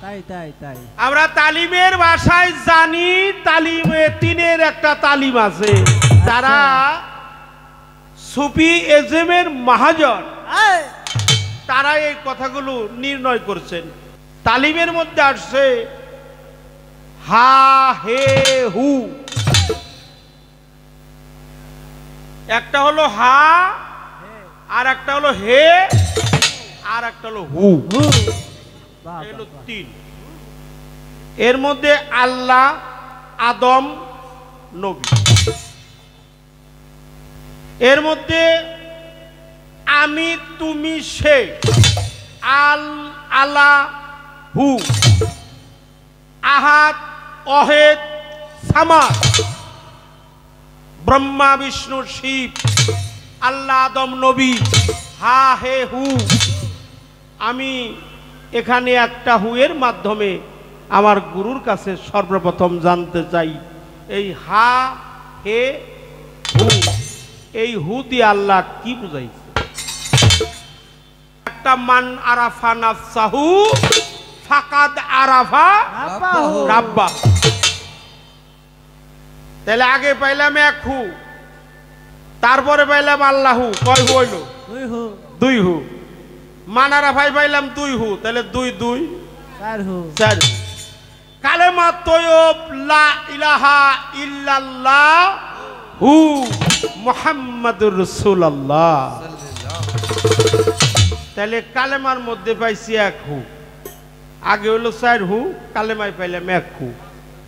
তাই তাই তাই আমরা তালিমের ভাষায় জানি তালিমে তিনের একটা তালিম আছে তারা সুফি এজমের মহাজন তারা এই কথাগুলো নির্ণয় করছেন তালিমের মধ্যে আসছে হা হে হু একটা হলো হা আর একটা হলো হে আর একটা হলো হু এগুলো তিন এর মধ্যে আল্লাহ আদম নবী এর মধ্যে আমি তুমি সে আল আলা হু আহাদ অহেদ সামাদ ব্রহ্মা বিষ্ণু শিব আল্লাহ আদম নবী হা হে হু আমি এখানে একটা হুয়ের মাধ্যমে আমার গুরুর কাছে সর্বপ্রথম জানতে চাই এই হা হে হু এই হু দিয়ে আল্লাহ কি বুঝাইছে একটা মান আরাফা নাফসাহু ফাকাদ আরাফা রাব্বা তাহলে আগে পাইলাম এক হু তারপরে পাইলাম আল্লাহু কয় হু হইল দুই হু মান আরাফাই পাইলাম দুই হু তাহলে দুই দুই চার হু কালেমা তয়্যব লা ইলাহা ইল্লাল্লাহ হু মুহাম্মাদুর রাসূলুল্লাহ তাহলে কালেমার মধ্যে পাইছি এক হু আগে হইল চার হু কালেমায় পাইলাম এক হু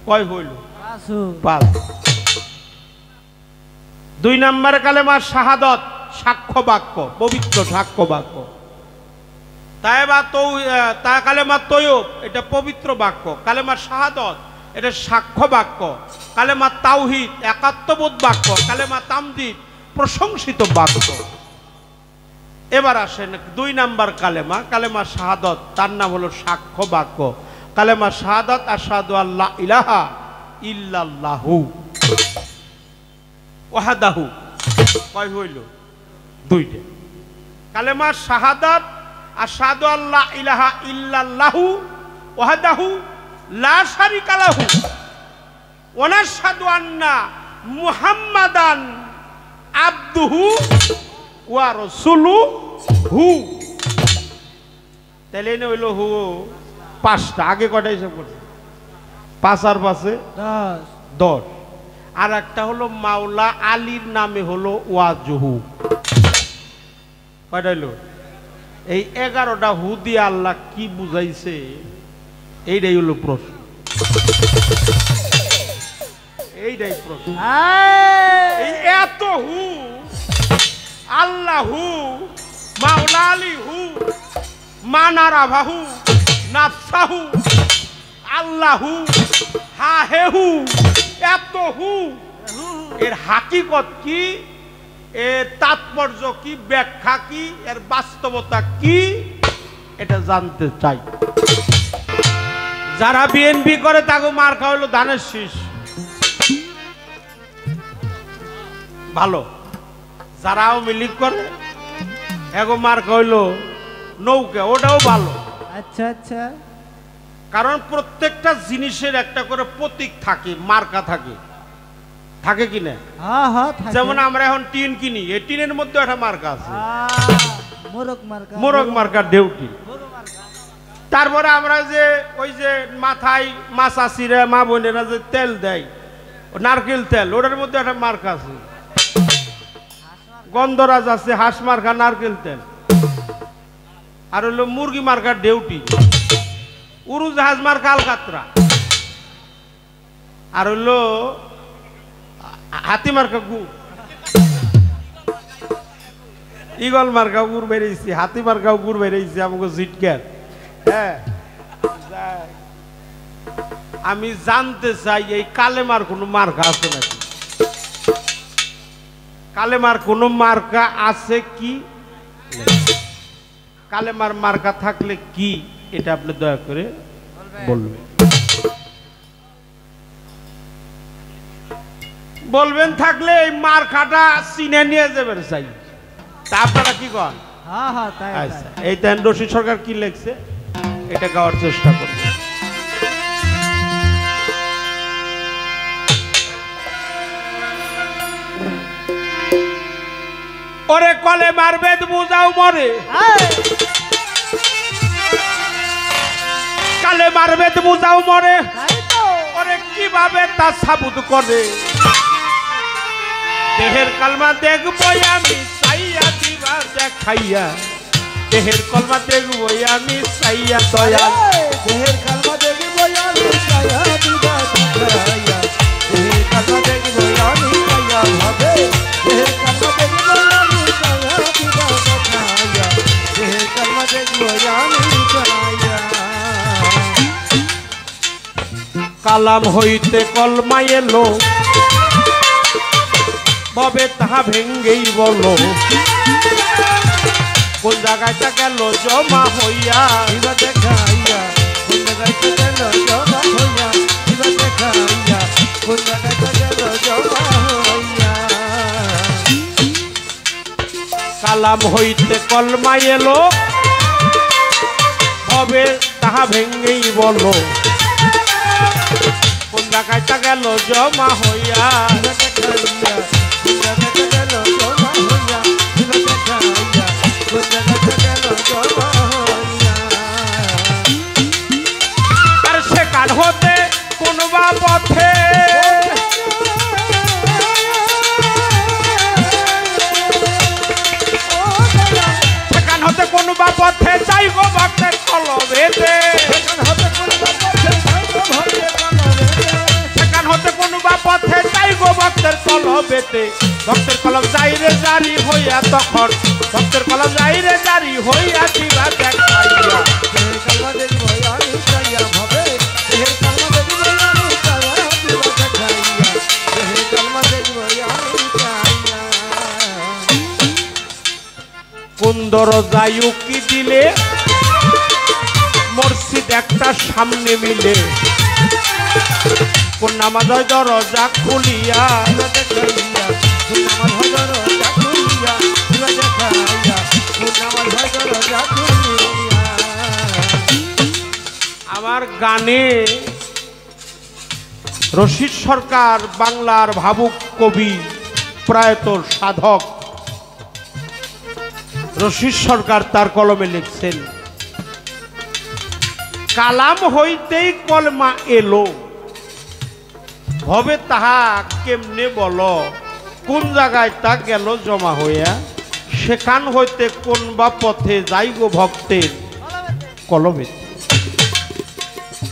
কয় হইল পাঁচ দুই নম্বর কালেমা শাহাদত সাক্ষ্য বাক্য পবিত্র সাক্ষ্য বাক্য তা কালেমা তয়্যব এটা পবিত্র বাক্য কালেমা শাহাদত এটা সাক্ষ্য বাক্য কালেমা তাওহীদ একাত্মবোধ বাক্য কালেমা তামজিদ প্রশংসিত বাক্য এবার আসেন দুই নাম্বার কালেমা কালেমা শাহাদত তার নাম হলো সাক্ষ্য বাক্য কালেমা শাহাদত আশহাদু আল্লা ইলাহা ইল্লাল্লাহু ওয়াহদাহু কয় হইল দুইটা কালেমা শাহাদত আশহাদু আল্লা ইলাহা ইল্লাল্লাহু ওয়াহদাহু লা শারিকা লাহু ওয়া নাশহাদু আন্না মুহাম্মাদান আবদুহু ওয়া রাসূলুহু তাহলে এনে হইল হু পাঁচটা আগে কয়টা হিসাব করছে পাঁচ আর পাঁচে 10 আর একটা হলো মাওলা আলীর নামে হলো ওয়াজহু কয়টা হইল এই 11টা হু দিয়ে আল্লাহ কি বুঝাইছে এইটাই হলো প্রশ্ন এইটাই প্রশ্ন এই এত হু আল্লাহু মাওলা আলী হু মানারাভাহু নাফসাহু আল্লাহু হা হে হু এত হু এর হাকিকত কি এর তাৎপর্য কি ব্যাখ্যা কি এর বাস্তবতা কি এটা জানতে চাই যারা বিএনপি করে তাকে মার খাওয়া হলো ধানের শীষ ভালো যারা আওয়ামী লীগ করে এগো মার খাওয়া নৌকা ওটাও ভালো আচ্ছা আচ্ছা কারণ প্রত্যেকটা জিনিসের একটা করে প্রতীক থাকে মার্কা থাকে থাকে কিনা যেমন আমরা এখন টিন কিনি এই টিনের মধ্যে একটা মার্কা আছে মোরগ মার্কা ডেউটি তারপরে আমরা যে ওই যে মাথায় মাছাচিরা মা বোনেরা যে তেল দেয় নারকেল তেল ওটার মধ্যে একটা মার্কা আছে গন্ধরাজ আছে হাঁস মার্কা নারকেল তেল আর হলো মুরগি মার্কা ডেউটি উড়োজাহাজ মার্কা আলকাতরা আর হলো হাতি মার্কা গুড় ইগল মার্কা গুড় বেরিয়েছি হাতি মার্কাও গুড় বেরিয়েছি আমাকে জিটকার হ্যাঁ আমি জানতে চাই এই কালেমার কোনো মার্কা আছে নাকি কালেমার কোনো মার্কা আছে কি কালেমার মার্কা থাকলে কি এটা আপনি দয়া করে বলবেন বলবেন থাকলে এই মার্কাটা চিনে নিয়ে যাবেন চাই তা আপনারা কি কন হ্যাঁ হ্যাঁ তাই আচ্ছা এই দেন রশিদ সরকার কি লিখছে এটা গাওয়ার চেষ্টা করবেন ওরে কলেমার বেদ বুঝাও মরে কালেমার বেদ বুঝাও মরে ওরে কিভাবে তা সাবুত করে দেহের কালমা দেখবো আমি চাইয়া দিবা দেখাইয়া দেহের কলমা দেখবো আমি চাইয়া দয়াল দেহের কালমা দেখবো আমি চাইয়া দিবা দেখাইয়া দেহের কালমা দেখবো আমি চাইয়া ভাবে দেহের কালমা দেখবো আমি চাইয়া দিবা দেখাইয়া দেহের কালমা দেখবো আমি চাইয়া কালাম হইতে কলমা এলো ভবে তাহা ভেঙ্গেই বলো কোন জায়গাটা গেল জমা হইয়া দিবা দেখাইয়া কোন জায়গাটা গেল জমা হইয়া দিবা দেখাইয়া কোন জায়গাটা গেল জমা হইয়া কালাম হইতে কলমা এলো ভবে তাহা ভেঙ্গেই বলো কোন জায়গাটা গেল জমা হইয়া দিবা দেখাইয়া কোন জায়গাটা গেল জমা হইয়া দিবা দেখাইয়া কোন জায়গাটা গেল জমা হইয়া আর সেখান হতে কোনবা পথে সেখান হতে কোনবা পথে যাই গো ভক্তের কলবেতে সেখান হতে কোনবা পথে যাই গো ভক্তের কলবেতে ভক্তের কলম যাইরে জারি হইয়া তখন ভক্তের কলম যাইরে জারি হইয়া দিবা দেখাইয়া দেহের কালমা দেখবো আমি চাইয়া ভাবে দেহের কালমা দেখবো আমি চাইয়া দিবা দেখাইয়া দেহের কালমা দেখবো আমি চাইয়া কোন দরজায় উকি দিলে মসজিদ একটা সামনে মিলে কোন নামাজ হয় দরজা খুলিয়া দিবা দেখাইয়া কোন আমার হজর জাকুলিয়া দিবা দেখাইয়া কোন আমার হজর জাকুলিয়া আমার গানে রশিদ সরকার বাংলার ভাবুক কবি প্রয়াত সাধক রশিদ সরকার তার কলমে লিখছেন কালাম হইতেই কলমা এলো ভবে তাহা কেমনে বলো কোন জায়গায় তা গেল জমা হইয়া সেখান হইতে কোন বা পথে যাই গো ভক্তের কলমে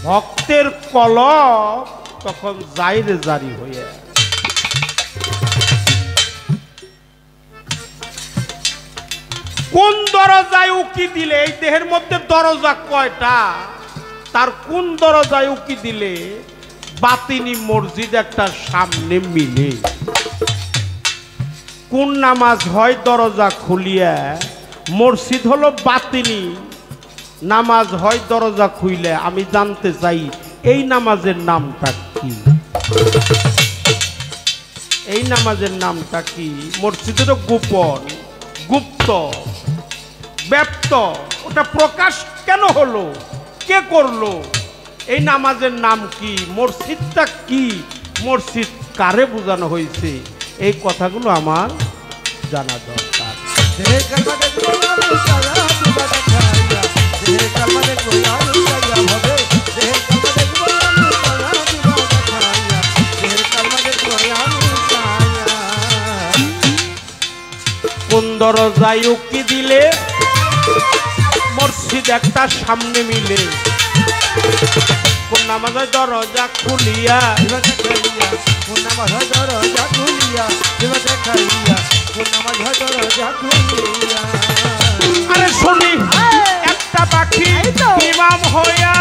ভক্তের কলম তখন যাইরে জারি হইয়া কোন দরজায় উকি দিলে এই দেহের মধ্যে দরজা কয়টা তার কোন দরজায় উকি দিলে বাতিনি মসজিদ একটা সামনে মিলে কোন নামাজ হয় দরজা খুলিয়া মসজিদ হলো বাতিনি নামাজ হয় দরজা খুইলে আমি জানতে চাই এই নামাজের নামটা কি এই নামাজের নামটা কি মসজিদেরও গোপন গুপ্ত ব্যপ্ত ওটা প্রকাশ কেন হলো কে করলো এই নামাজের নাম কি মসজিদটা কি মসজিদ কারে বোঝানো হয়েছে এই কথাগুলো আমার জানা দরকার দেহের কালমা দেখবো আমি চাইয়া দিবা দেখাইয়া দেহের কালমা দেখবো আমি চাইয়া ভাবে দেহের কালমা দেখবো আমি চাইয়া দিবা দেখাইয়া দেহের কালমা দেখবো আমি চাইয়া কোন দরজায় উকি দিলে মসজিদ একটা সামনে মিলে কোন নামাজের দরজা খুলিয়া দিবা দেখাইয়া কোন আমার হজর জাকুলিয়া দিবা দেখাইয়া কোন আমার হজর জাকুলিয়া আরে শুনি একটা পাখি ইমাম হইয়া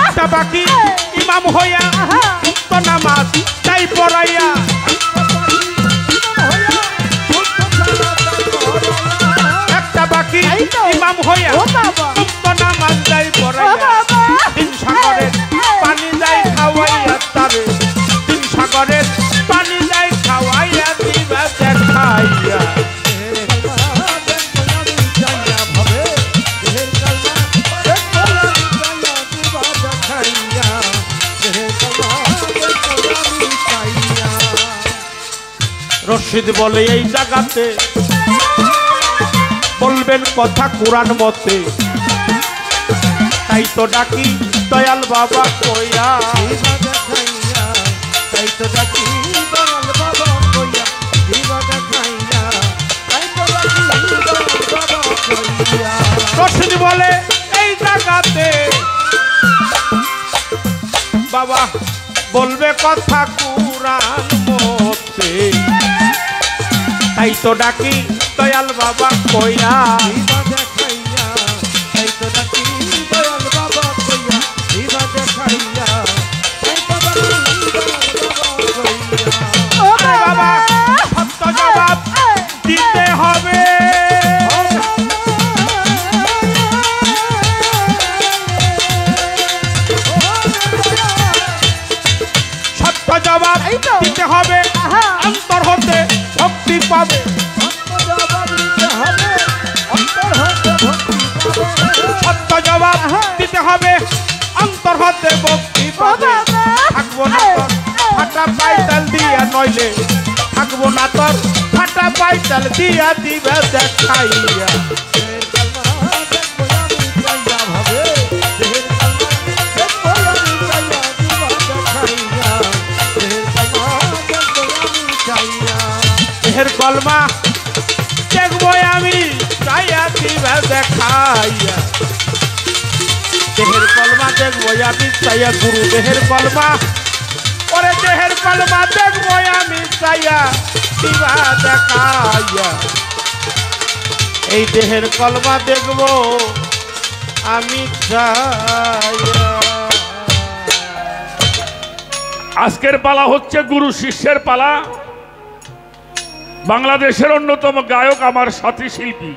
একটা পাখি ইমাম হইয়া উক্ত নামাজ তাই পড়াইয়া একটা পাখি ইমাম হইয়া উক্ত নামাজ তাই পড়াইয়া তিন সাগরের পানি যাই খাওয়াইয়া তারে তিন সাগরের পানি যাই খাওয়াইয়া দিবা দেখাইয়া দেহের মুর্শিদ বলে এই জায়গাতে বলবেন কথা কোরআন মতে, তাই তো ডাকি দয়াল বাবা কইয়া, দিবা দেখাইয়া, তাই তো ডাকি দয়াল বাবা কইয়া, দিবা দেখাইয়া, তাই তো ডাকি দয়াল বাবা কইয়া। মুর্শিদ বলে এই জায়গাতে বাবা বলবে কথা কোরআন মতে, তাই তো ডাকি দয়াল বাবা কইয়া, দিবা দেখাইয়া, তাই তো ডাকি দয়াল বাবা কইয়া, দিবা দেখাইয়া, তাই তো ডাকি দয়াল বাবা কইয়া। ওরে বাবা সত্য জবাব দিতে হবে, সত্য জবাব দিতে হবে, অন্তর হতে ভক্তি পাবে, সত্য জবাব দিতে হবে, অন্তর হতে ভক্তি পাবে। থাকবো না তোর ফাটা পাইতাল দিয়া, নইলে থাকবো না তোর ফাটা পাইতাল দিয়া, দিবে দেখাইয়া। দেহের কলমা দেখবো আমি চাইয়া, দিবে দেখাইয়া। দেহের কলমা দেখবো আমি চাইয়া, গুরু দেহের কলমা, ওরে দেহের কলমা দেখবো আমি চাইয়া, দিবা দেখাইয়া। এই দেহের কলমা দেখবো আমি চাইয়া। আজকের পালা হচ্ছে গুরু শিষ্যের পালা। বাংলাদেশের অন্যতম গায়ক আমার সাথী শিল্পী,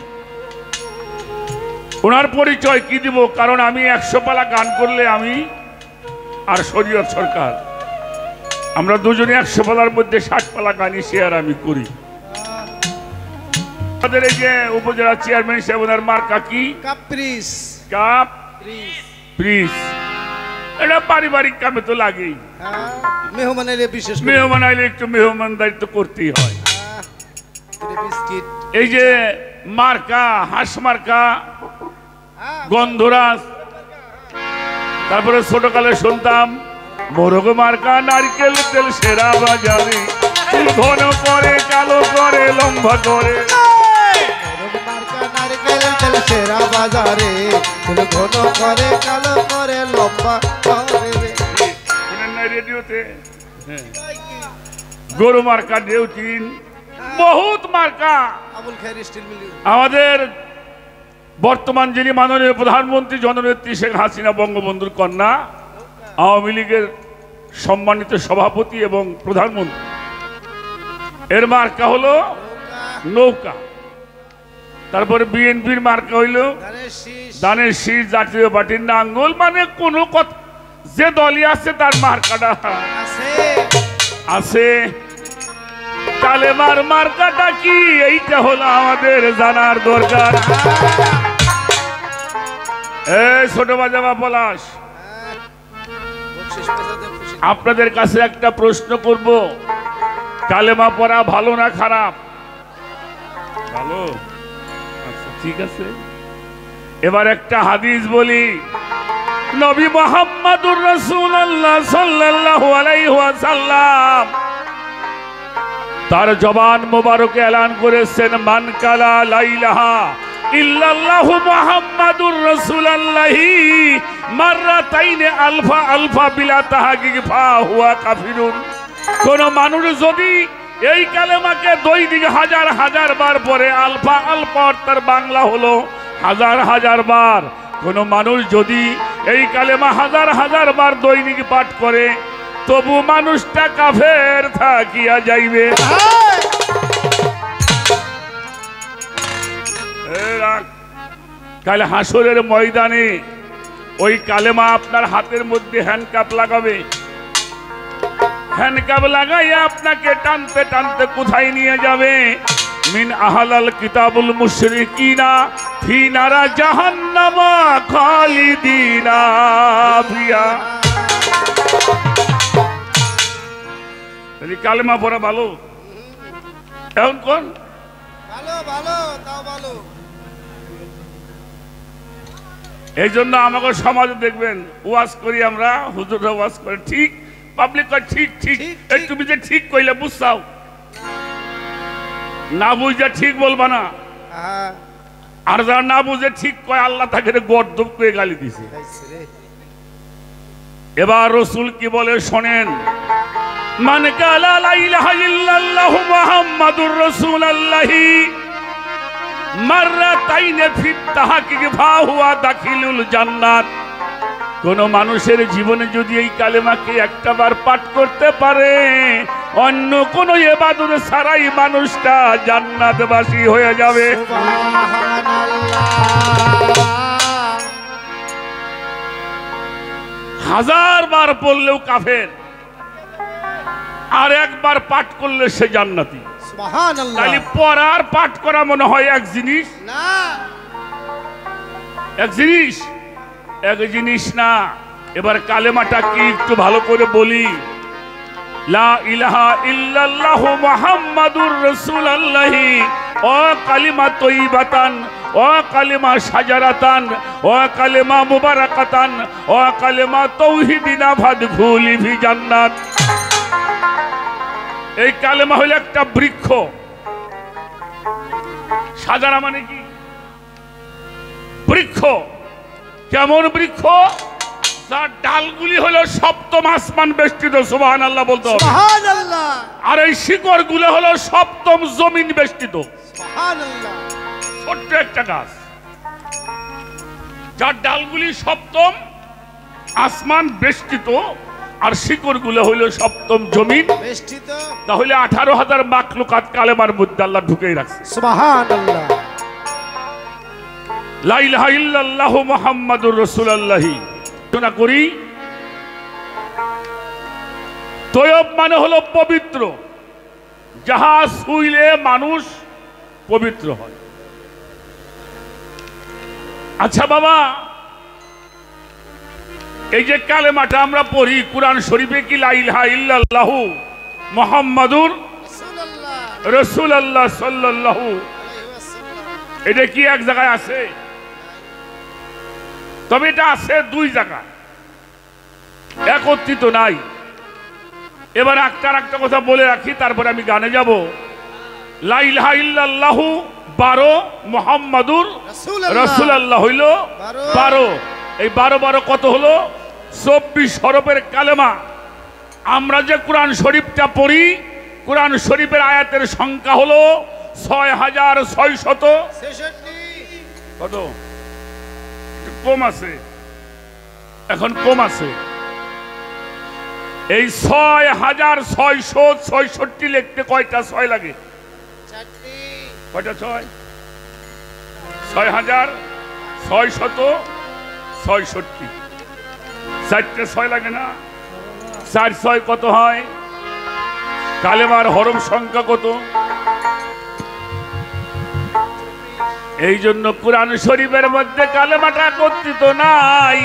ওনার পরিচয় কি দিব? কারণ আমি 100 পালা গান করলে আমি আর শরীয়ত সরকার আমরা দুজনে 100 পালার মধ্যে 60 পালা গানই শেয়ার আমি করি। আমাদের এই যে উপজেলা চেয়ারম্যান সাহেব, ওনার মার্কা কি? কাপ্রিস। প্রিস। এটা পারিবারিক কামে তো লাগেই, মেহমানের বিশেষ মেহমান আইলে একটু মেহমানদারি তো করতেই হয়। বিস্কিট। এই যে মার্কা, হাঁস মার্কা, গন্ধরাজ, তারপরে ছোটকালে শুনতাম মোরগ মার্কা, নারকেল তেল সেরা বাজারে, চুল ঘন করে কালো করে লম্বা করে, নারকেল তেল সেরা বাজারে, চুল ঘন করে কালো করে লম্বা করে। রেডিওতে গরু মার্কা, ডেউটিন, বহুত মার্কা। আবুল খায়ের স্টিল মিল। আমাদের বর্তমান যিনি মাননীয় প্রধানমন্ত্রী জননেত্রী শেখ হাসিনা বঙ্গবন্ধুর কন্যা, আওয়ামী লীগের সম্মানিত সভাপতি এবং প্রধানমন্ত্রী, এর মার্কা হলো নৌকা। তারপরে বিএনপির মার্কা হইল ধানের শীষ, জাতীয় পার্টির নাঙ্গল। মানে কোন কথা যে দলই আছে তার মার্কাটা আছে। কালেমার মার্কাটা কি, এইটা হলো আমাদের জানার দরকার। এই ছোট বাজাবা পলাশ, আপনাদের কাছে একটা প্রশ্ন করব, কালেমা পড়া ভালো না খারাপ? ভালো, আচ্ছা ঠিক আছে। এবার একটা হাদিস বলি। নবী মুহাম্মদুর রাসূলুল্লাহ সাল্লাল্লাহু আলাইহি ওয়াসাল্লাম তার জবান মোবারকে এলান করেছেন, মান কালা লা ইলাহা ইল্লাল্লাহু মুহাম্মাদুর রাসূলুল্লাহি মাররাতাইন আলফা আলফা বিলা তাহকিক ফা হুয়া কাফিরুন। কোন মানুষ যদি এই কালেমাকে দৈনিক হাজার হাজার বার পড়ে, আলফা আলফা তার বাংলা হলো হাজার হাজার বার, কোন মানুষ যদি এই কালেমা হাজার হাজার বার দৈনিক পাঠ করে, তবু মানুষটা কাফের থাকিয়া যাইবে। কাল হাসরের ময়দানে ওই কালেমা আপনার হাতের মধ্যে হ্যান্ডকাপ লাগাবে। হ্যান্ডকাপ লাগাইয়া আপনাকে টানতে টানতে কোথায় নিয়ে যাবে? মিন আহলাল কিতাবুল মুশরিকিনা ফি নারা জাহান্নামা খালিদিনা ফিহা। তাহলে কালেমা পড়া ভালো। এখন কোন ভালো ভালো তাও ভালো। এই জন্য আমাকে সমাজে দেখবেন ওয়াজ করি আমরা, হুজুররা ওয়াজ করে ঠিক, পাবলিক কয় ঠিক ঠিক। এই তুমি যে ঠিক কইলে বুঝছাও, না বুঝে ঠিক বলবা না। আর যারা না বুঝে ঠিক কয় আল্লাহ তাকে গর্দব করে গালি দিছে। এবার রসুল কি বলে শোনেন, মান কালা লা ইলাহা ইল্লাল্লাহু মুহাম্মাদুর রাসূলুল্লাহি মাররাতাইনে ফিত তাহকিক ফাহুয়া দাখিলুল জান্নাত। কোন মানুষের জীবনে যদি এই কালেমাকে একটা বার পাঠ করতে পারে, অন্য কোন ইবাদত ছাড়াই মানুষটা জান্নাতবাসী হয়ে যাবে। হাজার বার পড়লেও কাফের, আর একবার পাঠ করলে সে জান্নাতি। সুবহানাল্লাহ। তাহলে পড়ার পাঠ করা মনে হয় এক জিনিস না, এক জিনিস না। এবার কালেমাটা কি একটু ভালো করে বলি। লা ইলাহা ইল্লাল্লাহু মুহাম্মাদুর রাসূলুল্লাহি, ও কালিমা তয়্যিবাতান, ও কালিমা শাজারাতান, ও কালিমা মুবারাকাতান, ও কালিমা তাওহীদিনা ফাদখুলি ফি জান্নাত। এই কালেমা হলো একটা বৃক্ষ। সাজারা মানে কি? বৃক্ষ। কেমন বৃক্ষ? যার ডালগুলি হলো সপ্তম আসমান বেষ্টিত। সুবহানাল্লাহ বলতে হবে। সুবহানাল্লাহ। আর এই শিকড় গুলো হলো সপ্তম জমিন বেষ্টিত। সুবহানাল্লাহ। ছোট্ট একটা গাছ, যার ডালগুলি সপ্তম আসমান বেষ্টিত, আর শিকড় গুলো হইল সপ্তম জমিন বেষ্টিত। তাহলে 18,000 মাখলুকাত কালেমার মধ্যে আল্লাহ ঢুকেই রাখছে। সুবহানাল্লাহ। লা ইলাহা ইল্লাল্লাহু মুহাম্মাদুর রাসূলুল্লাহি ঘোষণা করি। তয়ব মানে হলো পবিত্র, যাহা ছুঁইলে মানুষ পবিত্র হয়। আচ্ছা বাবা, এই যে কালেমাটা আমরা পড়ি কুরআন শরীফে, কি লা ইলাহা ইল্লাল্লাহু মুহাম্মাদুর রাসূলুল্লাহ সাল্লাল্লাহু আলাইহি ওয়াসাল্লাম, এটা কি এক জায়গায় আছে? তবে এটা আছে দুই জায়গায়, একত্রিত নাই। এবার একটা কথা বলে রাখি, তারপরে আমি গানে যাব। লা ইলাহা ইল্লাল্লাহু 12, মুহাম্মাদুর রাসূলুল্লাহ হইল 12। এই 12 কত হলো? 24 হরফের কালেমা। আমরা যে কোরআন শরীফটা পড়ি, কোরআন শরীফের আয়াতের সংখ্যা হলো 6666। কত? কম আছে, এখন কম আছে। এই 6666 লিখতে কয়টা 6 লাগে? কয়টা 6? 6666। 4টে 6 লাগে না? 4 6 কত হয়? কালেমার হরফ সংখ্যা কত? এই জন্য কোরআন শরীফের মধ্যে কালেমাটা একত্রিত নাই,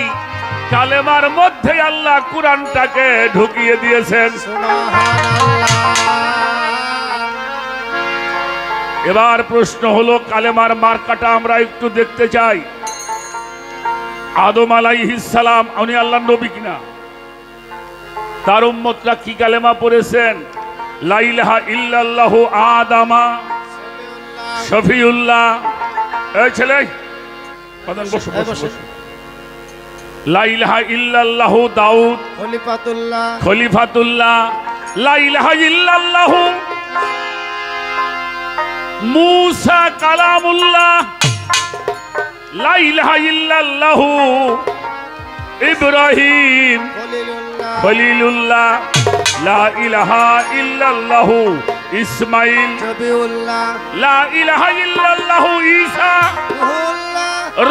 কালেমার মধ্যে আল্লাহ কোরআনটাকে ঢুকিয়ে দিয়েছেন। এবার প্রশ্ন হলো, কালেমার মার্কাটা আমরা একটু দেখতে চাই। আদম আলাইহিস সালাম উনি আল্লাহর নবী কিনা? তার উম্মতরা কি কালেমা পড়েছেন? লা ইলাহা ইল্লাল্লাহু আদামা শফিউল্লাহ। এই ছেলে প্রধান বসো বসো। লা ইলাহা ইল্লাল্লাহু দাউদ খলিফাতুল্লাহ। লা ইলাহা ইল্লাল্লাহু মূসা কালামুল্লাহ। লা ইলাহা ইল্লাল্লাহু ইব্রাহিম খলিলুল্লাহ। লা ইলাহা ইল্লাল্লাহু ইসমাইল নবিউল্লাহ। লা ইলাহা ইল্লাল্লাহু ঈসা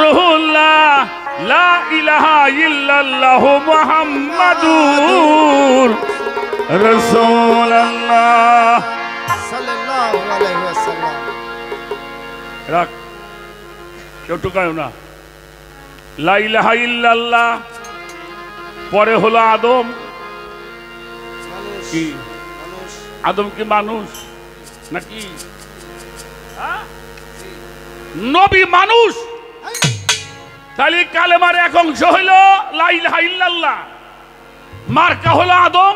রুহুল্লাহ। লা ইলাহা ইল্লাল্লাহু মুহাম্মাদুর রাসূলুল্লাহ সাল্লাল্লাহু আলাইহি ওয়াসাল্লাম। রাখ, কেউ টুকায়ও না। লা ইলাহা ইল্লাল্লাহ পরে হলো আদম। কি আদম কি মানুষ? নাকি হ্যাঁ? নবী মানুষ, তাহলে কালেমার এক অংশ হইল লা ইলাহা ইল্লাল্লাহ, মার্কা হলো আদম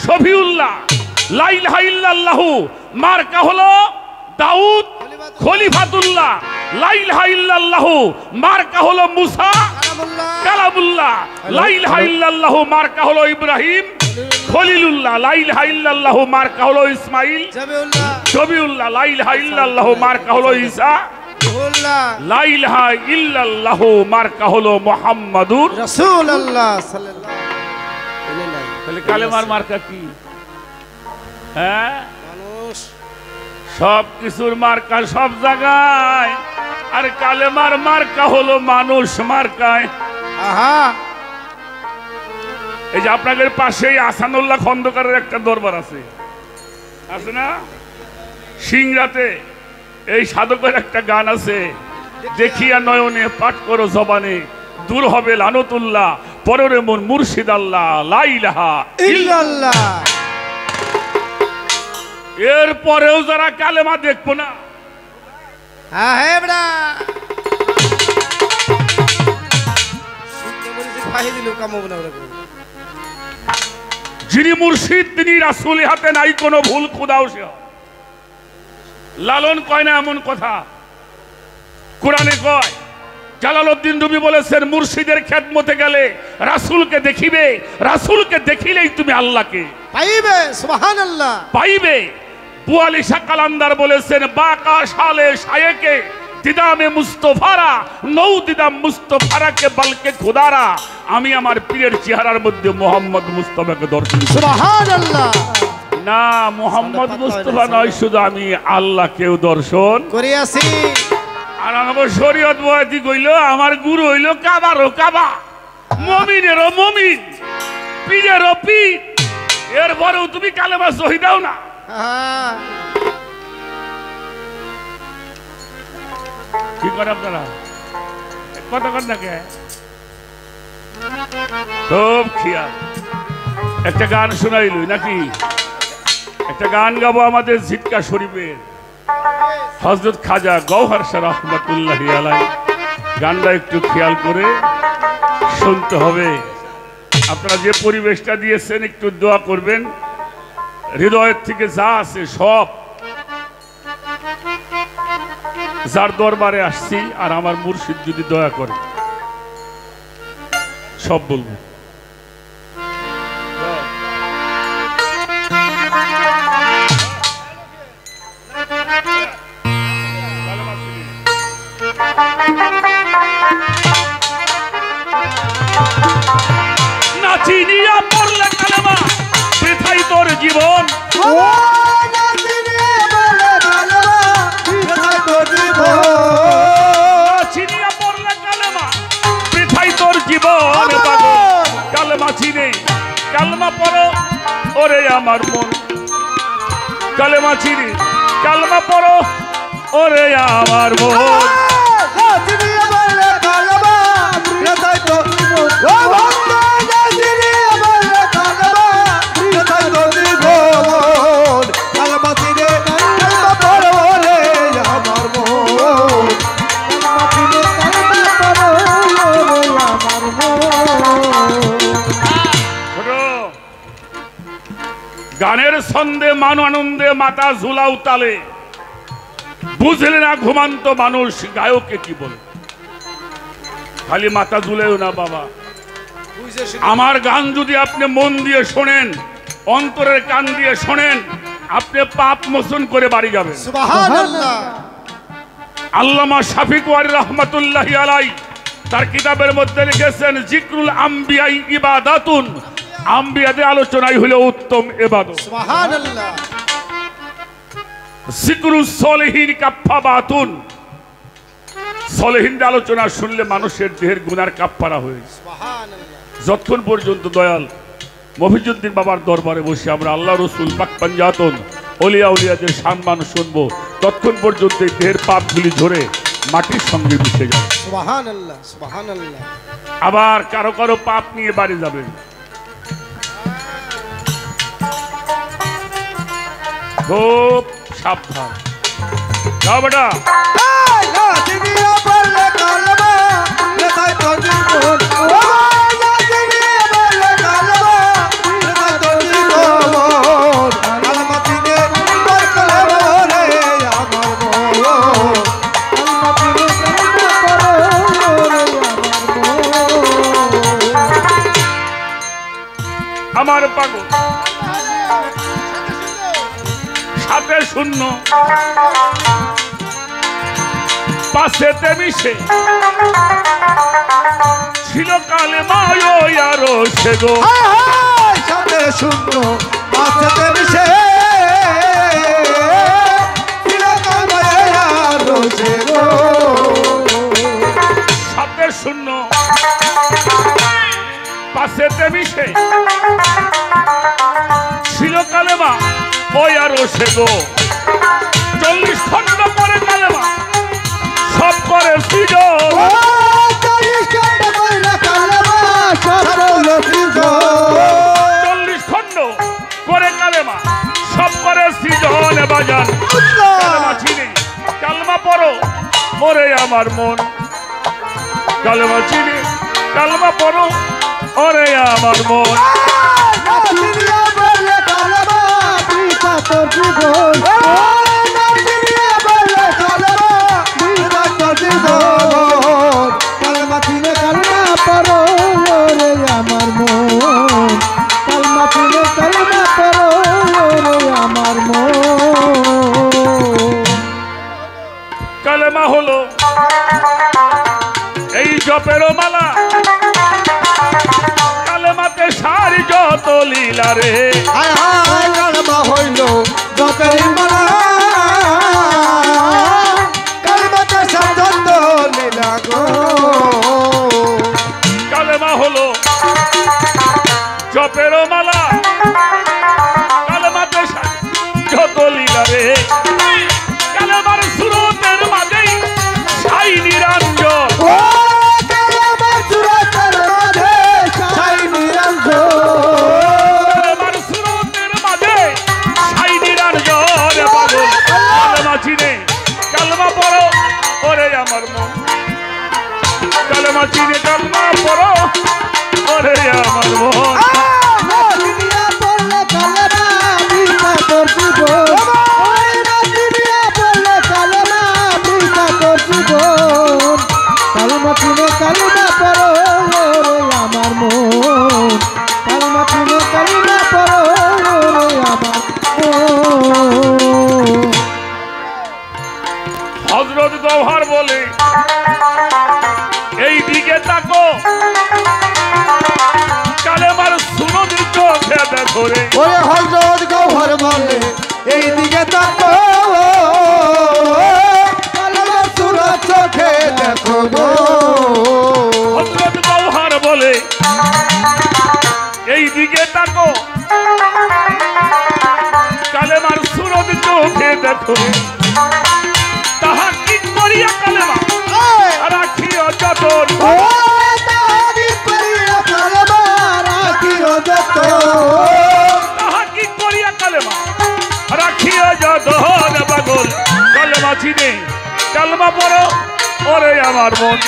শফিউল্লাহ, লা ইলাহা ইল্লাল্লাহু মার্কা হলো দাউদ খলিফাতুল্লাহ, লা ইলাহা ইল্লাল্লাহু মার্কা হলো মুসা কালামুল্লাহ, লা ইলাহা ইল্লাল্লাহু মার্কা হলো ইব্রাহিম খলিলুল্লাহ, লা ইলাহা ইল্লাল্লাহু মার্কা হলো ইসমাইল জবিউল্লাহ, লা ইলাহা ইল্লাল্লাহু মার্কা হলো ঈসা, লা ইলাহা ইল্লাল্লাহু মার্কা হলো মুহাম্মাদুর রাসূলুল্লাহ সাল্লাল্লাহু আলাইহি ওয়াসাল্লাম। তাহলে কালেমার মার্কা কি? হ্যাঁ, মানুষ সব কিছুর মার্কা সব জায়গায়, আর কালেমার মার্কা হলো মানুষ মার্কায়। আহা, এই যে আপনাদের পাশেই আসানুল্লাহ খন্দকারের একটা দরবার আছে, আছে না? সিংরাতে এই সাধকের একটা গান আছে, দেখিয়া নয়নে পাঠ করো জবানে, দূর হবে লানতুল্লাহ পররে মন মুর্শিদ আল্লাহ লা ইলাহা ইল্লাল্লাহ। এর পরেও যারা কালেমা দেখবো না, হ্যাঁ হে বড়া শুনতে বলেছি ফাহি দিল কামব না ওরা। যিনি মুর্শিদ তিনি রাসূল হাতে নাই কোনো ভুল খোদাও সে হয়। লালন কয় না এমন কথা, কোরআনে কয়, জালালউদ্দিন রুমি বলেছেন মুর্শিদের খেদমতে গেলে রাসূলকে দেখিবে, রাসূলকে দেখিলেই তুমি আল্লাহকে পাইবে। সুবহানাল্লাহ পাইবে। বুয়ালি শাহ কালান্দার বলেছেন বাকা শালে শায়েকে দিদামে মুস্তফারা নৌ দিদাম মুস্তফারাকে বলকে খুদারা, আমি আমার পীরের চেহারার মধ্যে মোহাম্মদ মুস্তাফাকে দর্শন করি। সুবহানাল্লাহ। না, মোহাম্মদ মুস্তাফা নয়, শুধু আমি আল্লাহকেও দর্শন করিয়াছি। আর আমাকে শরীয়ত বয়াতি কইল আমার গুরু হইল কাবারও কাবা, মুমিনেরও মুমিন, পীরেরও পীর, এরপরেও তুমি কালেমা সহি দাও না। হ্যাঁ, কি করে আপনারা কথা কর না কে? সব খেয়াল। একটা গান শোনাইল নাকি? একটা গান গাবো আমাদের ঝিটকা শরীফের হযরত খাজা গওহর শাহ রাহমাতুল্লাহি আলাইহি। গানটা একটু খেয়াল করে শুনতে হবে। আপনারা যে পরিবেশটা দিয়েছেন একটু দোয়া করবেন, হৃদয়ের থেকে যা আছে সব, যার দরবারে আসছি আর আমার মুর্শিদ যদি দয়া করে সব বলবো। নাচিনিয়া পড়লে কালেমা বৃথাই তোর জীবন, ও নাচিনে বলে কালেমা বৃথাই তোর জীবন, নাচিনিয়া পড়লে কালেমা বৃথাই তোর জীবন। কালেমা চিনে কালেমা পড়ো ওরে আমার মন, কালেমা চিনে কালেমা পড়ো ওরে আমার মন। নাচিনে বলে কালেমা বৃথাই তোর জীবন, ও ভক্ত নাচিনে বলে কালেমা বৃথাই তোর জীবন। কালেমা চিনে কালেমা পড়ো রে আমার মন, কালেমা চিনে কালেমা পড়ো রে আমার মন। ছোট গানের ছন্দে মান আনন্দে মাথা ঝুলাও তালে, বুঝলে না ঘুমান্ত মানুষ গায়কে কি বলে। খালি মাথা ঝুলেও না বাবা, আমার গান যদি আপনি মন দিয়ে শোনেন, অন্তরের কান দিয়ে শোনেন, আপনি পাপ মোচন করে বাড়ি যাবেন। সুবহানাল্লাহ। আল্লামা শাফিক ওয়ারি রহমাতুল্লাহি আলাইহি তার কিতাবের মধ্যে লিখেছেন জিকরুল আম্বিয়াই ইবাদাতুন, আম্বিয়াদের আলোচনাই হলো উত্তম ইবাদত। সুবহানাল্লাহ। জিকরুস সলিহিন কাফফারাতুন, সলিহিনদের আলোচনা শুনলে মানুষের দেহের গুনার কাফফারা হয়ে যায়। সুবহানাল্লাহ। যতক্ষণ পর্যন্ত দয়াল মফিজউদ্দিন বাবার দরবারে বসে আমরা আল্লাহ রসুল পাক পাঞ্জাতন ওলিয়া উলিয়াদের সম্মান শুনবো, ততক্ষণ পর্যন্ত এই দেহের পাপগুলি ঝরে মাটির সঙ্গে মিশে যায়। সুবহানাল্লাহ। সুবহানাল্লাহ। আবার কারো কারো পাপ নিয়ে বাড়ি যাবেন। খুব সাবধান। যাও বেটা। এই নাচিনিয়া বললে কালমা লেখায় তোর জীবন, ও নাচিনিয়া বললে কালমা লেখায় তোর জীবন, কালমা চিনে তোর কালমা রে আমার মন, কালমা চিনে কালমা করো রে আমার পাগল সাথে শূন্য পাশেতে মিশে ছিল কালেমা ওই আরো সে গো। সাথে শূন্য পাশেতে মিশে ছিল কালমা আরো সে গো, সাথে শূন্য পাশেতে মিশে ছিল কালেমা ওই আরো সে গো। 40 খণ্ড করে কালেমা সব করে সৃজন, 40 খণ্ড কইরা কালেমা সব করলো সৃজন, 40 খণ্ড করে কালেমা সব করে সৃজন। বাজান কালেমা চিনে কালেমা পড়ো ওরে আমার মন, কালেমা চিনে কালেমা পড়ো ওরে আমার মন। নাচিনিয়া বললে কালেমা পিতা তোর জীবন, নাচিনিয়া বললে কালেমা পিতা তোর জীবন, কালেমা চিনে কালেমা পড়ো রে আমার মন, কালেমা চিনে কালেমা পড়ো রে আমার মন। কালেমা হলো এই জপেরও মালা, কালেমাতে সারি যত লীলা রে। হায় হায় কালেমা হইল জপের মালা, কালেমাতে সাধন্ত লীলা গো, কালেমা হলো জপেরও মালা, কালেমাতে সারি যত লীলা রে। কালেমার সুরতের মাঝেই সাই নিরঞ্জন, ও কালেমার সুরতের মাঝে সাই নিরঞ্জন, কালেমার সুরতের মাঝে সাই নিরঞ্জন। পাগল কালেমা চিনে কালেমা পড়ো ওরে আমার মন, কালেমা চিনে কালেমা পড়ো ওরে আমার মন। নাচিনিয়া বললে কালেমা পিতা তোর জীবন, নাচিনিয়া বললে কালেমা পিতা তোর জীবন, কালেমা চিনে কালেমা পড়ো রে আমার মন, কালেমা চিনে কালেমা পড়ো রে আমার মন। হযরত গওহর বলে এই দিকে তাকো, কালেমার সুরত চোখে দেখো রে। ওরে হযরত গওহর বলে এই দিকে তাকো, কালেমার সুরত চোখে দেখো গো, হযরত গওহর বলে এই দিকে তাকো, কালেমার সুরত চোখে দেখো রে। তাহা কি করিয়া কালেমা রাখিও যতন, ও তাহারি করিয়া কালেমা রাখিও যতন, তাহা কি করিয়া কালেমা রাখিও যতন। পাগল কালেমা চিনে কালেমা পড়ো ওরে আমার মন,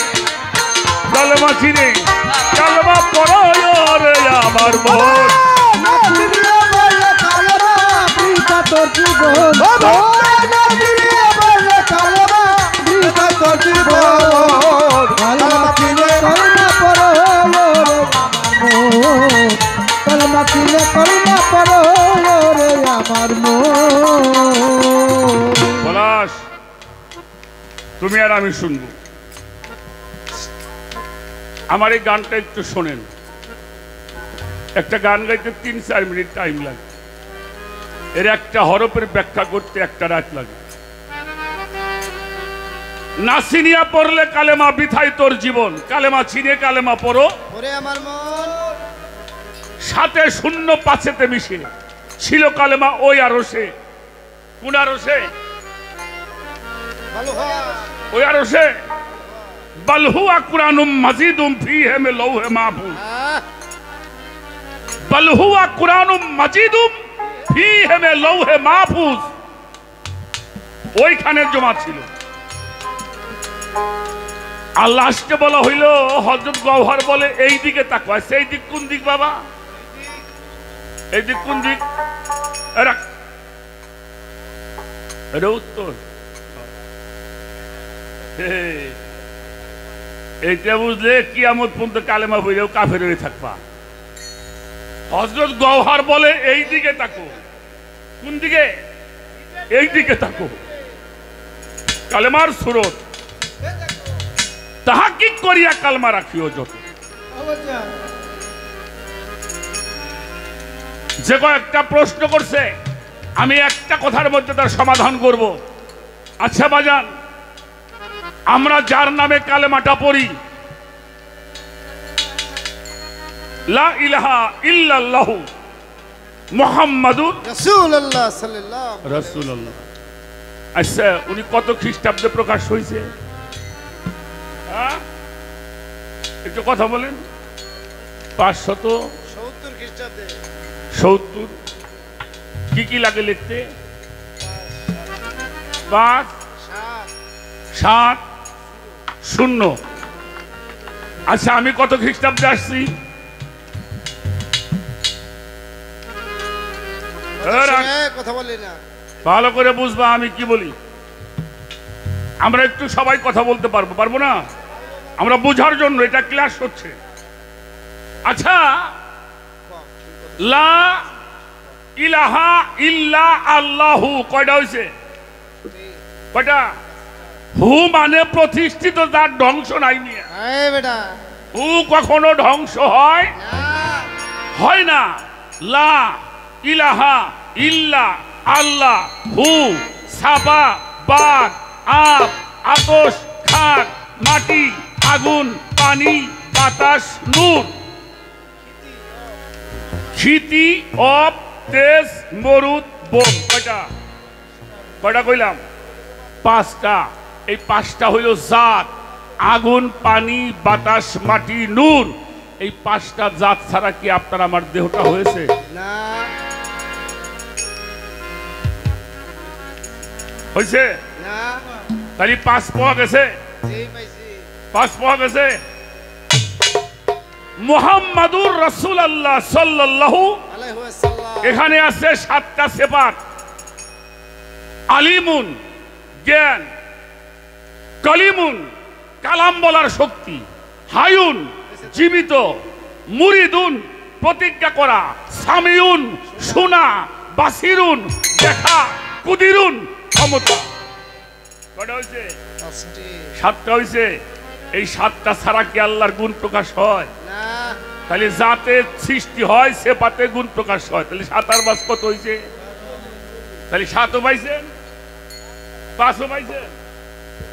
কালেমা চিনে কালেমা পড়ো ওরে আমার মন। নাচিনিয়া বললে কালেমা পিতা তোর জীবন, নাচিনিয়া বললে কালেমা পিতা তোর জীবন, কালেমা চিনে কালেমা পড়ো রে আমার মন, কালেমা চিনে কালেমা পড়ো রে আমার মন। পলাশ তুমি আর আমি শুনবো, আমার এই গানটা একটু শোনেন। একটা গান গাইতে 3-4 মিনিট টাইম লাগে, এর একটা হরফের ব্যাখ্যা করতে একটা রাত লাগে। না চিনিয়া পড়লে কালেমা বিথাই তোর জীবন, কালেমা চিনে কালেমা পড়ো ওরে আমার মন, সাথে শূন্য পাশেতে মিশে ছিল কালেমা ওই আরশে। কোন আরশে? ওই আরশে বল হুয়া কুরআনুম মাজিদুম ফীহি মিন লাউহে মাহফুজ, বল হুয়া কুরআনুম মাজিদুম ফিহে মে লৌহে মাহফুজ ওইখানে জমা ছিল। আর লাস্টে বলা হইল হযরত গওহর বলে এই দিকে তাকো। সেই দিক কোন দিক বাবা? এই দিক কোন দিক? এটা উত্তর। এইটা বুঝলে কিয়ামত পর্যন্ত কালেমা পড়েও কাফের হয়ে থাকবা। হযরত গওহর বলে এই দিকে তাকো। কোন দিকে? এই দিকে তাকো। কালেমার সুরত তাহাক্কিক করিয়া কালমা রাখিও যত। যে কয়েকটা প্রশ্ন করছে আমি একটা কথার মধ্যে তার সমাধান করব। আচ্ছা বাজান, আমরা যার নামে কালেমাটা পড়ি লা ইলাহা ইল্লাল্লাহু মুহাম্মাদুর রাসূলুল্লাহ সাল্লাল্লাহু রাসূলুল্লাহ, আচ্ছা উনি কত খ্রিস্টাব্দে প্রকাশ হয়েছে? একটু কথা বলেন। 570 খ্রিস্টাব্দে। 70 কি কি লাগে লিখতে? 5 7 0। আচ্ছা আমি কত খ্রিস্টাব্দে আসছি? কথা বলি না, ভালো করে বুঝবা আমি কি বলি। আমরা একটু সবাই কথা বলতে পারবো না? আমরা বোঝার জন্য এটা ক্লাস হচ্ছে। আচ্ছা, লা ইলাহা ইল্লা আল্লাহু কয়টা হইছে? কয়টা? হু মানে প্রতিষ্ঠিত, যার ধ্বংস নাই নিয়ে। বেটা হু কখনো ধ্বংস হয় হয় না। লা ইলাহা ইল্লা আল্লাহ হু সাবা বাদ আপ আতশ খাক মাটি আগুন পানি বাতাস নূর। ক্ষিতি অপ তেজ মরুদ বোম। কয়টা? কয়টা কইলাম? 5টা। এই 5টা হইল জাত। আগুন পানি বাতাস মাটি নূর। এই 5টা জাত ছাড়া কি আপনার আমার দেহটা হয়েছে? না। হয়েছে না। তাহলে 5 পাওয়া গেছে। 5 পাওয়া গেছে। মুহাম্মাদুর রাসূলুল্লাহ সাল্লাল্লাহু আলাইহি ওয়াসাল্লাম। এখানে আছে 7টা সিফাত। আলিমুন জ্ঞান, কালিমুন কালাম বলার শক্তি, হায়ুন জীবিত, মুরিদুন প্রতিজ্ঞা করা, সামিউন শোনা, বাসিরুন দেখা, কুদিরুন ক্ষমতা। কয়টা হয়েছে? 7টা হয়েছে। এই 7টা ছাড়া কি আল্লাহর গুণ প্রকাশ হয়? না। তাহলে জাতে সৃষ্টি হয়, সেপাতে গুণ প্রকাশ হয়। তাহলে 7 আর 5 কত হয়েছে? তাহলে 7ও পাইছেন, 5ও পাইছেন।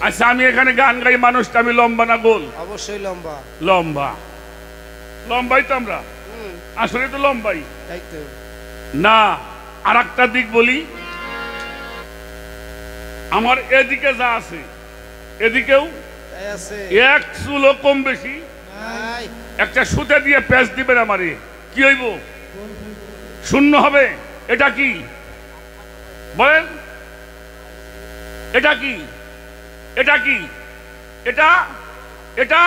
আচ্ছা আমি এখানে গান গাই, মানুষটা আমি লম্বা না গোল? অবশ্যই লম্বা। লম্বা। লম্বাই তো আমরা, আসলে তো লম্বাই না। আর একটা দিক বলি, আমার এদিকে যা আছে এদিকেও এক চুলো কম বেশি। একটা সুতে দিয়ে প্যাঁচ দিবেন আমারে, কি হইব? শূন্য হবে। এটা কি বলেন? এটা কি? এটা কি? এটা এটা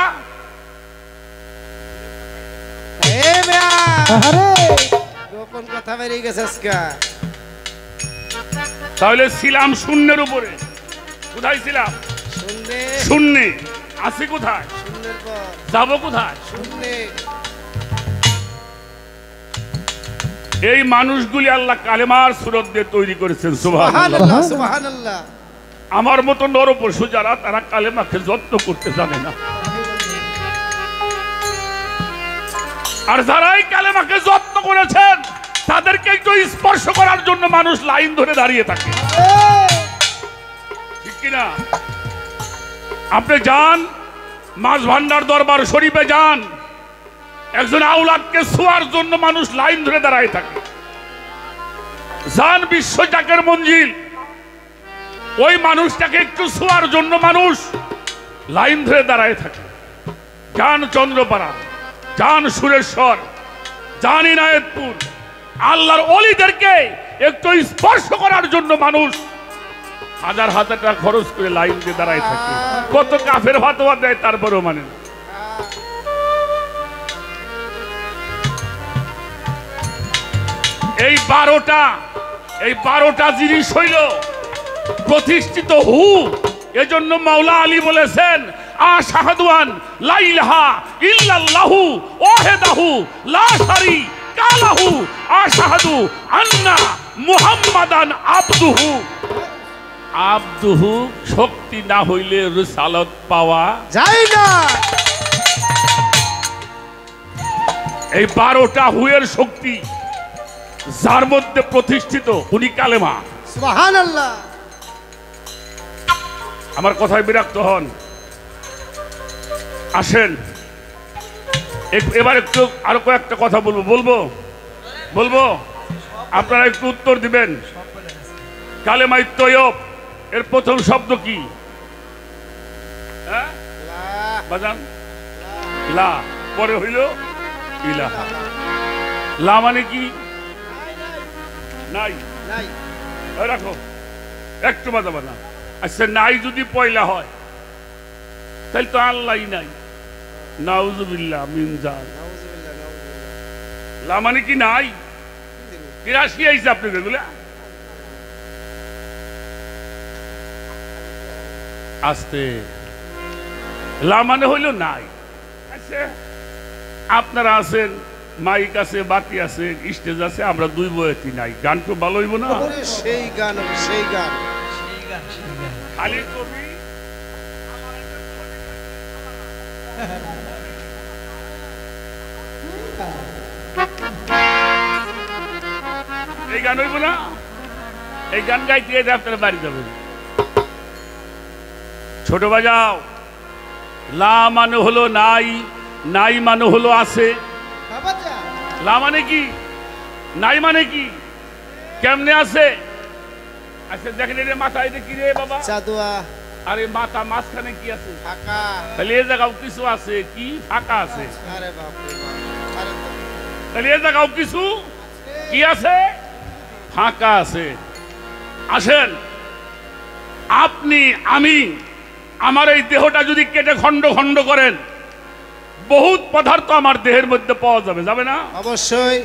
গোপন কথা বেরিয়ে গেছে আজকে। তাহলে ছিলাম শূন্যের উপরে। কোথায় ছিলাম? শূন্যে। আছি কোথায়? যাব কোথায়? এই মানুষগুলি আল্লাহ কালেমার সুরত দিয়ে তৈরি করেছেন। সুবহানাল্লাহ সুবহানাল্লাহ। আমার মতো নরপশু যারা, তারা কালেমাকে যত্ন করতে জানে না। আর যারা এই কালেমাকে যত্ন করেছেন তাদেরকে একটু স্পর্শ করার জন্য মানুষ লাইন ধরে দাঁড়িয়ে থাকে, ঠিক কিনা? আপনি যান মাছ ভান্ডার দরবার শরীফে যান, একজন আওলাদকে ছোঁয়ার জন্য মানুষ লাইন ধরে দাঁড়ায় থাকে। যান বিশ্ব জাকের মঞ্জিল, ওই মানুষটাকে একটু ছোঁয়ার জন্য মানুষ লাইন ধরে দাঁড়ায় থাকে। যান চন্দ্রপাড়া, যান সুরেশ্বর, যান ইনায়েতপুর, আল্লাহর ওলিদেরকে একটু স্পর্শ করার জন্য মানুষ হাজার হাজার টাকা খরচ করে লাইন দিয়ে দাঁড়ায় থাকে। কত কাফের ফতোয়া দেয়, তারপরেও মানে না। এই 12টা জিনিস হইল প্রতিষ্ঠিত হু। এজন্য মাওলা আলী বলেছেন, আশহাদু আন লা ইলাহা ইল্লাল্লাহু ওয়াহদাহু লা শারীকা লাহু আশহাদু আন্না মুহাম্মাদান আবদুহু। আবদুহু শক্তি না হইলে রিসালাত পাওয়া যায় না। এই 12টা হুয়ের শক্তি যার মধ্যে প্রতিষ্ঠিত, উনি কালেমা। সুবহানাল্লাহ। আমার কথায় বিরক্ত হন, আসেন এবার একটু আরো কয়েকটা কথা বলবো, আপনারা একটু উত্তর দিবেন। কালেমাই তৈয়ব এর প্রথম শব্দ কি? হ্যাঁ বাজান, লা, পরে হইল ইলাহা। লা মানে কি? নাই। রাখো একটু বাজাবা না। আচ্ছা, নাই যদি পয়লা হয় তাহলে তো আল্লাহ নাই। নাউজুবিল্লাহ মিন জাল। লা মানে কি নাই? কিরাশি আইছে আপনি এগুলা আস্তে। লা মানে হইল নাই। আচ্ছা, আপনারা আছেন, মাইক আছে, বাতি আছে, স্টেজ আছে, আমরা দুই বয়সী নাই। গান তো ভালো হইব না? সেই গান খালি কবি এই গান হইব না? এই গান গাইতে আপনারা বাড়ি যাবেন। ছোট বাজাও। লা মানে হলো নাই, নাই মানে হলো আছে। লা মানে কি? নাই মানে কি? কেমনে আছে? আচ্ছা দেখেন, এর মাথায় কি রে বাবা? চাদুয়া। আরে মাথা মাঝখানে কি আছে? ফাঁকা। তাহলে এই জায়গাও কিছু আছে কি? ফাঁকা আছে। আরে বাপ রে বাপ। তাহলে এই জায়গাও কিছু কি আছে? ফাঁকা আছে। আসেন, আপনি আমি আমার এই দেহটা যদি কেটে খণ্ড খণ্ড করেন, বহুত পদার্থ আমার দেহের মধ্যে পাওয়া যাবে, যাবে না? অবশ্যই।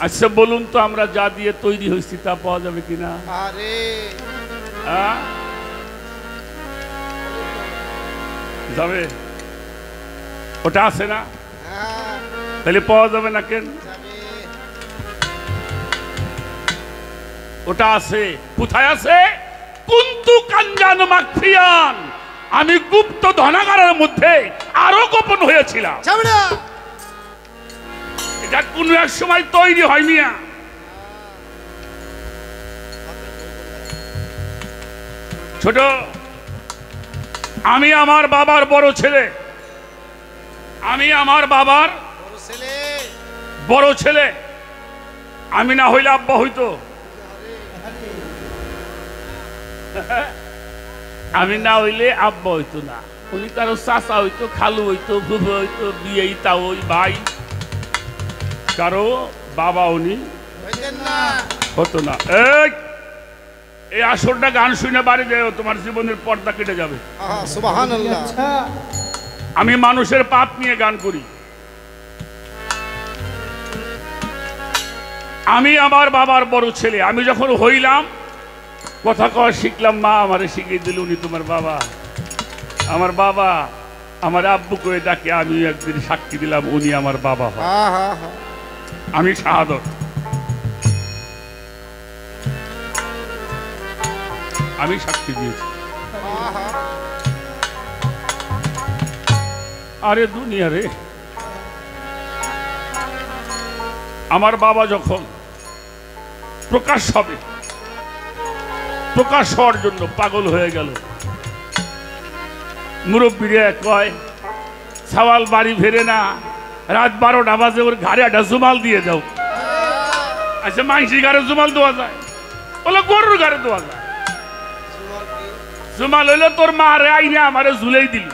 আচ্ছা বলুন তো, আমরা যা দিয়ে তৈরি হয়েছি তা পাওয়া যাবে কিনা? আরে যাবে? ওটা আছে না? তাহলে পাওয়া যাবে না কেন? ওটা আছে। কোথায় আছে? কুন্তু কাঞ্জান মাখফিয়ান, আমি গুপ্ত ধনাগারের মধ্যে আরো গোপন হয়েছিলাম। এটা কোন এক সময় তৈরি হয়নি। ছোট, আমি আমার বাবার বড় ছেলে, আমি আমার বাবার বড় ছেলে। আমি না হইলে আব্বা হইতো, আমি না হইলে আব্বা হইতো না। উনি কারো চাচা হইতো, খালু হইতো, ফুফু হইতো, বিয়ে তাও ওই ভাই, কারো বাবা উনি হতো না। এই আসরটা গান শুনে বাড়ি যায়, তোমার জীবনের পর্দা কেটে যাবে। সুবহানাল্লাহ। আমি মানুষের পাপ নিয়ে গান করি। আমি আমার বাবার বড় ছেলে। আমি যখন হইলাম, কথা কওয়া শিখলাম, মা আমারে শিখিয়ে দিল, উনি তোমার বাবা। আমার বাবা আমার আব্বু কয়ে ডাকে, আমি একদিন সাক্ষী দিলাম উনি আমার বাবা হয়। আমি শাহাদত, আমি সাক্ষী দিয়েছি। আরে দুনিয়া রে, আমার বাবা যখন প্রকাশ হবে, প্রকাশ হওয়ার জন্য পাগল হয়ে গেল। মুরব্বীরা কয়, সওয়াল বাড়ি ফেরে না, রাত 12টা বাজে, ওর ঘাড়ে একটা জুমাল দিয়ে দাও। আচ্ছা, মাইসি ঘাড়ে জুমাল দেওয়া যায়? বলে গরুর ঘাড়ে দেওয়া যায়। জুমাল হইলো তোর মা রে আইনে আমারে ঝুলেই দিল।